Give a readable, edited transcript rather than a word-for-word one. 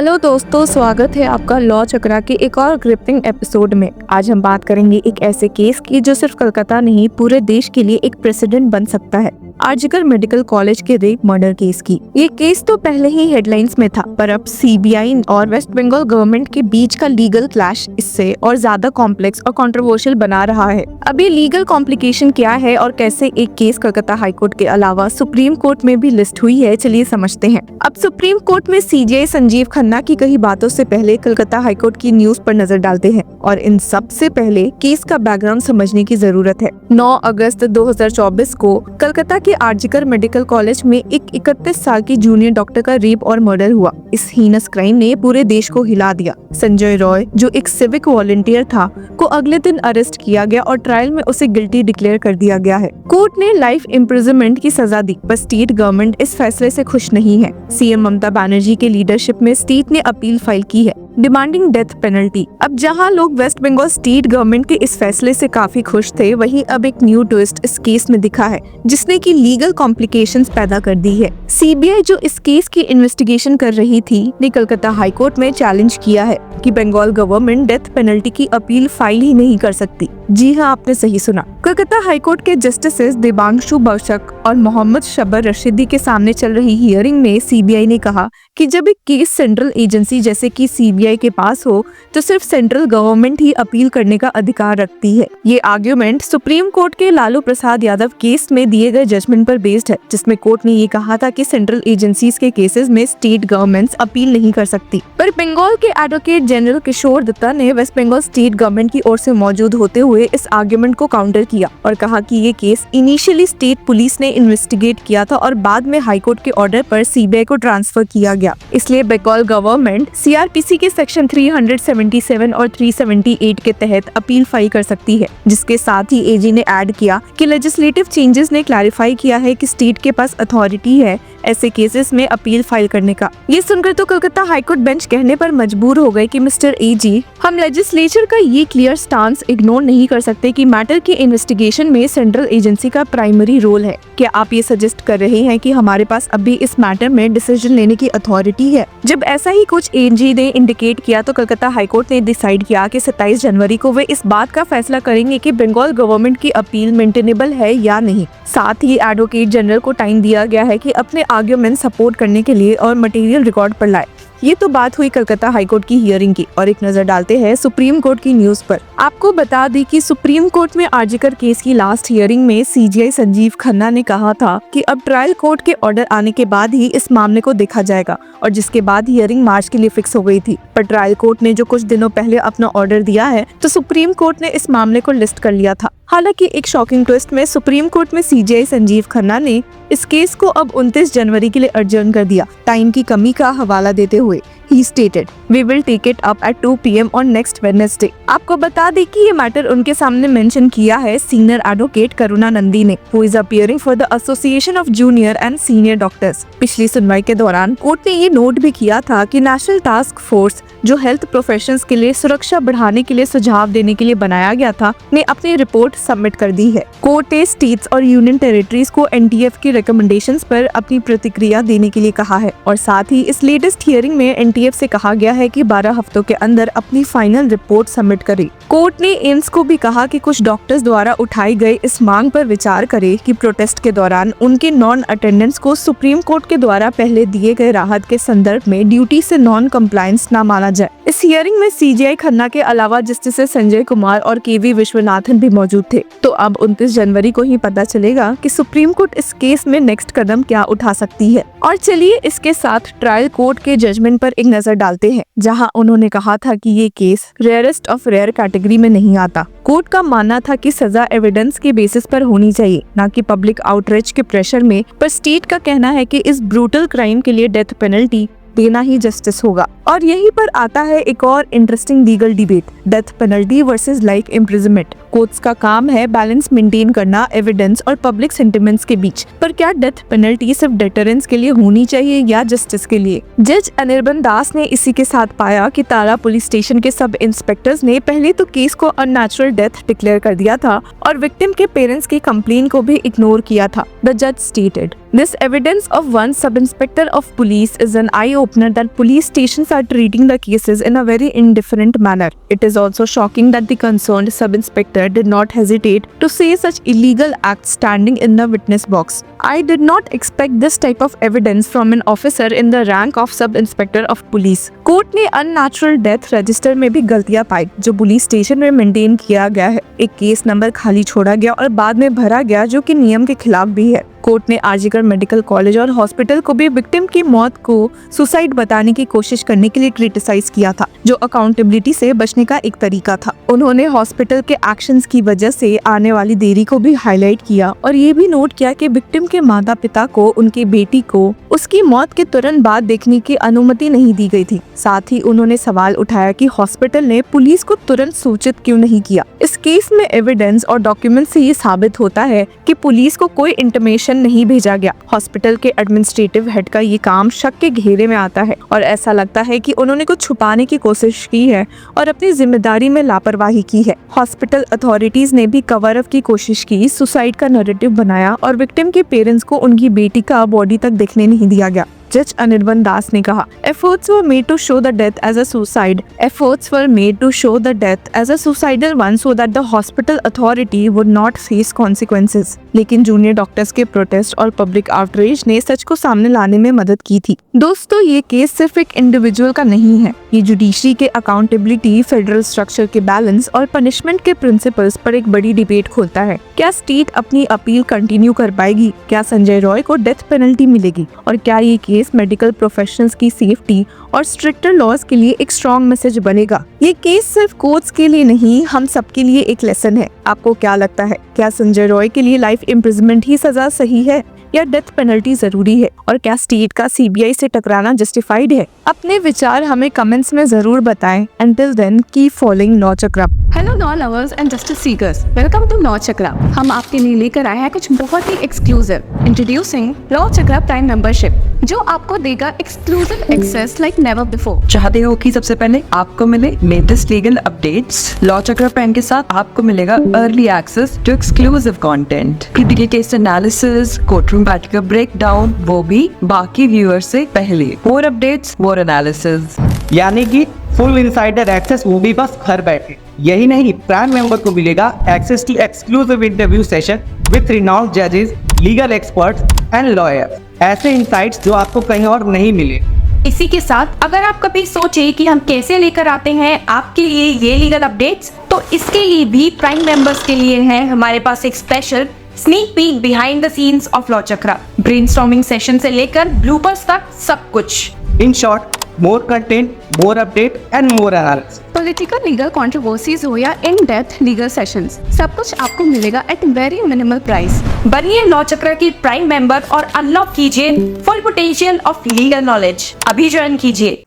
Hello दोस्तों, स्वागत है आपका लॉ चक्रा के एक और ग्रिपिंग एपिसोड में। आज हम बात करेंगे एक ऐसे केस की जो सिर्फ कोलकाता नहीं पूरे देश के लिए एक प्रेसिडेंट बन सकता है। आरजीकर मेडिकल कॉलेज के रेप मर्डर केस की। ये केस तो पहले ही हेडलाइंस में था, पर अब सीबीआई और वेस्ट बंगाल गवर्नमेंट के बीच का लीगल क्लैश इससे और ज्यादा कॉम्प्लेक्स और कंट्रोवर्शियल बना रहा है। अब ये लीगल कॉम्प्लिकेशन क्या है और कैसे एक केस कोलकाता हाईकोर्ट के अलावा सुप्रीम कोर्ट में भी लिस्ट हुई है, चलिए समझते हैं। अब सुप्रीम कोर्ट में सीजेआई संजीव खन्ना की कई बातों से पहले कोलकाता हाईकोर्ट की न्यूज पर नजर डालते हैं और इन सब से पहले केस का बैकग्राउंड समझने की जरूरत है। 9 अगस्त 2024 को कोलकाता के आरजीकर मेडिकल कॉलेज में एक 31 साल की जूनियर डॉक्टर का रेप और मर्डर हुआ। इस हीनस क्राइम ने पूरे देश को हिला दिया। संजय रॉय, जो एक सिविक वॉलंटियर था, को अगले दिन अरेस्ट किया गया और ट्रायल में उसे गिल्टी डिक्लेयर कर दिया गया है। कोर्ट ने लाइफ इम्प्रिजनमेंट की सजा दी, पर स्टेट गवर्नमेंट इस फैसले से खुश नहीं है। सीएम ममता बनर्जी के लीडरशिप में स्टेट ने अपील फाइल की है, डिमांडिंग डेथ पेनल्टी। अब जहां लोग वेस्ट बंगाल स्टेट गवर्नमेंट के इस फैसले से काफी खुश थे, वहीं अब एक न्यू ट्विस्ट इस केस में दिखा है, जिसने की लीगल कॉम्प्लिकेशंस पैदा कर दी है। सीबीआई, जो इस केस की इन्वेस्टिगेशन कर रही थी, ने कोलकाता हाईकोर्ट में चैलेंज किया है कि बंगाल गवर्नमेंट डेथ पेनल्टी की अपील फाइल ही नहीं कर सकती। जी हाँ, आपने सही सुना। कोलकाता हाईकोर्ट के जस्टिसेस देबांशु बशक और मोहम्मद शबर रशीदी के सामने चल रही हियरिंग में सीबीआई ने कहा कि जब एक केस सेंट्रल एजेंसी जैसे कि सीबीआई के पास हो, तो सिर्फ सेंट्रल गवर्नमेंट ही अपील करने का अधिकार रखती है। ये आर्ग्यूमेंट सुप्रीम कोर्ट के लालू प्रसाद यादव केस में दिए गए जजमेंट पर बेस्ड है, जिसमें कोर्ट ने ये कहा था कि सेंट्रल एजेंसीज के केसेस में स्टेट गवर्नमेंट्स अपील नहीं कर सकती। पर बंगाल के एडवोकेट जनरल किशोर दत्ता ने वेस्ट बंगाल स्टेट गवर्नमेंट की ओर से मौजूद होते हुए इस आर्ग्यूमेंट को काउंटर किया और कहा कि ये केस इनिशियली स्टेट पुलिस ने इन्वेस्टिगेट किया था और बाद में हाईकोर्ट के ऑर्डर पर सीबीआई को ट्रांसफर किया गया। इसलिए बंगाल गवर्नमेंट सीआरपीसी के सेक्शन 377 और 378 के तहत अपील फाइल कर सकती है। जिसके साथ ही एजी ने ऐड किया कि लेजिस्लेटिव चेंजेस ने क्लैरिफाई किया है कि स्टेट के पास अथॉरिटी है ऐसे केसेस में अपील फाइल करने का। ये सुनकर तो कोलकाता हाईकोर्ट बेंच कहने पर मजबूर हो गए कि मिस्टर एजी, हम लेजिस्लेचर का ये क्लियर स्टांस इग्नोर नहीं कर सकते कि मैटर के इन्वेस्टिगेशन में सेंट्रल एजेंसी का प्राइमरी रोल है। क्या आप ये सजेस्ट कर रहे हैं कि हमारे पास अभी इस मैटर में डिसीजन लेने की अथॉरिटी है? जब ऐसा ही कुछ एजी ने इंडिकेट किया तो कोलकाता हाईकोर्ट ने डिसाइड किया कि 27 जनवरी को वे इस बात का फैसला करेंगे कि बंगाल गवर्नमेंट की अपील मेंटेनेबल है या नहीं। साथ ही एडवोकेट जनरल को टाइम दिया गया है कि अपने आर्ग्यूमेंट सपोर्ट करने के लिए और मटेरियल रिकॉर्ड पर लाए। ये तो बात हुई कोलकाता हाईकोर्ट की हियरिंग की, और एक नजर डालते हैं सुप्रीम कोर्ट की न्यूज पर। आपको बता दें कि सुप्रीम कोर्ट में आरजीकर केस की लास्ट हियरिंग में सीजेआई संजीव खन्ना ने कहा था कि अब ट्रायल कोर्ट के ऑर्डर आने के बाद ही इस मामले को देखा जाएगा, और जिसके बाद हियरिंग मार्च के लिए फिक्स हो गई थी। पर ट्रायल कोर्ट ने जो कुछ दिनों पहले अपना ऑर्डर दिया है, तो सुप्रीम कोर्ट ने इस मामले को लिस्ट कर लिया था। हालांकि एक शॉकिंग ट्विस्ट में सुप्रीम कोर्ट में सीजेआई संजीव खन्ना ने इस केस को अब 29 जनवरी के लिए अर्जन कर दिया। टाइम की कमी का हवाला देते हुए he stated, "We will take it up at 2 PM on next Wednesday." आपको बता दें कि ये मैटर उनके सामने मेंशन किया है सीनियर एडवोकेट करुणा नंदी ने, who is appearing for the Association of Junior and Senior Doctors। पिछली सुनवाई के दौरान कोर्ट ने ये नोट भी किया था कि नेशनल टास्क फोर्स, जो हेल्थ प्रोफेशंस के लिए सुरक्षा बढ़ाने के लिए सुझाव देने के लिए बनाया गया था, ने अपनी रिपोर्ट सबमिट कर दी है। कोर्ट ने स्टेट्स और यूनियन टेरिटरीज को एनटीएफ की रिकमेंडेशंस पर अपनी प्रतिक्रिया देने के लिए कहा है, और साथ ही इस लेटेस्ट हियरिंग में एनटीएफ से कहा गया है कि 12 हफ्तों के अंदर अपनी फाइनल रिपोर्ट सबमिट करे। कोर्ट ने एम्स को भी कहा कि कुछ डॉक्टर्स द्वारा उठाई गई इस मांग पर विचार करे कि प्रोटेस्ट के दौरान उनके नॉन अटेंडेंस को सुप्रीम कोर्ट के द्वारा पहले दिए गए राहत के संदर्भ में ड्यूटी से नॉन कंप्लायंस न माना जाए। इस हियरिंग में सीजेआई खन्ना के अलावा जस्टिस संजय कुमार और केवी विश्वनाथन भी मौजूद थे। तो अब 29 जनवरी को ही पता चलेगा कि सुप्रीम कोर्ट इस केस में नेक्स्ट कदम क्या उठा सकती है। और चलिए इसके साथ ट्रायल कोर्ट के जजमेंट पर एक नजर डालते हैं, जहां उन्होंने कहा था कि ये case rarest of rare category में नहीं आता। कोर्ट का मानना था कि सजा एविडेंस के बेसिस पर होनी चाहिए, न कि पब्लिक आउटरीच के प्रेशर में। पर स्टेट का कहना है कि इस ब्रूटल क्राइम के लिए डेथ पेनल्टी देना ही जस्टिस होगा। और यहीं पर आता है एक और interesting legal debate, death penalty versus life imprisonment. Courts का काम है बैलेंस मेंटेन करना एविडेंस और पब्लिक सेंटिमेंट्स के बीच। पर क्या डेथ पेनल्टी सिर्फ डेटरेंस के लिए होनी चाहिए या जस्टिस के लिए? जज अनिर्बन दास ने इसी के साथ पाया कि तारा पुलिस स्टेशन के सब इंस्पेक्टर्स ने पहले तो केस को अननेचुरल डेथ डिक्लेयर कर दिया था और विक्टिम के पेरेंट्स की कंप्लेन को भी इग्नोर किया था। द जज stated, "This evidence of one sub-inspector of police is an eye-opener that police stations are are treating the cases in a very indifferent manner. It is also shocking that the concerned sub-inspector did not hesitate to say such illegal acts standing in the witness box. I did not expect this type of evidence from an officer in the rank of sub-inspector of police. Court ने unnatural death register में भी गलतियां पाई जो police station में maintain किया गया है। एक केस नंबर खाली छोड़ा गया और बाद में भरा गया जो कि नियम के खिलाफ भी है। कोर्ट ने आरजीकर मेडिकल कॉलेज और हॉस्पिटल को भी विक्टिम की मौत को सुसाइड बताने की कोशिश करने के लिए क्रिटिसाइज किया था, जो अकाउंटेबिलिटी से बचने का एक तरीका था। उन्होंने हॉस्पिटल के एक्शंस की वजह से आने वाली देरी को भी हाईलाइट किया और ये भी नोट किया कि विक्टिम के माता पिता को उनकी बेटी को उसकी मौत के तुरंत बाद देखने की अनुमति नहीं दी गई थी। साथ ही उन्होंने सवाल उठाया कि हॉस्पिटल ने पुलिस को तुरंत सूचित क्यों नहीं किया। इस केस में एविडेंस और डॉक्यूमेंट से ये साबित होता है कि पुलिस को कोई इंटीमेशन नहीं भेजा गया। हॉस्पिटल के एडमिनिस्ट्रेटिव हेड का ये काम शक के घेरे में आता है और ऐसा लगता है कि उन्होंने कुछ छुपाने की कोशिश की है और अपनी जिम्मेदारी में लापरवाही की है। हॉस्पिटल अथॉरिटीज ने भी कवर अप की कोशिश की, सुसाइड का नैरेटिव बनाया और विक्टिम के पेरेंट्स को उनकी बेटी का बॉडी तक देखने नहीं दिया गया। जज अनिर्बन दास ने कहा, Efforts were made to show the death as a suicide. Efforts were made to show the death as a suicidal one so that the hospital authority would not face consequences. लेकिन junior doctors के protest और public outreach ने सच को सामने लाने में मदद की थी। दोस्तों, ये केस सिर्फ एक इंडिविजुअल का नहीं है, ये जुडिशरी के अकाउंटेबिलिटी, फेडरल स्ट्रक्चर के बैलेंस और पनिशमेंट के प्रिंसिपल्स पर एक बड़ी डिबेट खोलता है। क्या स्टेट अपनी अपील कंटिन्यू कर पाएगी? क्या संजय रॉय को डेथ पेनल्टी मिलेगी? और क्या ये केस मेडिकल प्रोफेशनल्स की सेफ्टी और स्ट्रिक्टर लॉज के लिए एक स्ट्रॉन्ग मैसेज बनेगा? ये केस सिर्फ कोर्ट्स के लिए नहीं, हम सबके लिए एक लेसन है। आपको क्या लगता है, क्या संजय रॉय के लिए लाइफ इम्प्रिजनमेंट ही सजा सही है या डेथ पेनल्टी जरूरी है? और क्या स्टेट का सीबीआई से टकराना जस्टिफाइड है? अपने विचार हमें कमेंट्स में जरूर बताएं। Until then, keep following law Chakra. Hello law lovers and justice seekers, welcome to law Chakra. हम आपके लिए लेकर आए हैं कुछ बहुत ही exclusive. Introducing law Chakra prime membership, जो आपको देगा exclusive access like never before. चाहते हो कि सबसे पहले आपको मिले latest legal updates? Law Chakra prime के साथ आपको मिलेगा early access to exclusive content, critical case analysis, courtroom बैठ का ब्रेकडाउन, वो भी बाकी व्यूअर्स से पहले। मोर अपडेट्स, मोर एनालिसिस, यानी कि फुल इनसाइडर एक्सेस, वो भी बस घर बैठे। यही नहीं, प्राइम मेंबर को मिलेगा access to exclusive interview session with renowned जजेस, लीगल एक्सपर्ट्स एंड लॉयर्स। ऐसे इनसाइट्स जो आपको कहीं और नहीं मिले। इसी के साथ अगर आप कभी सोचे कि हम कैसे लेकर आते हैं आपके लिए ये लीगल अपडेट्स, तो इसके लिए भी प्राइम मेंबर्स के लिए है हमारे पास एक special sneak peek behind the scenes of law chakra. Brainstorming session से लेकर ब्लूपर्स तक सब कुछ। In short, more content, more update and more analysis. Political legal controversies हो या इन डेप्थ लीगल सेशंस, सब कुछ आपको मिलेगा एट वेरी मिनिमल प्राइस। बनिए लॉ चक्र की प्राइम मेंबर और अनलॉक कीजिए full potential of legal knowledge. अभी ज्वाइन कीजिए।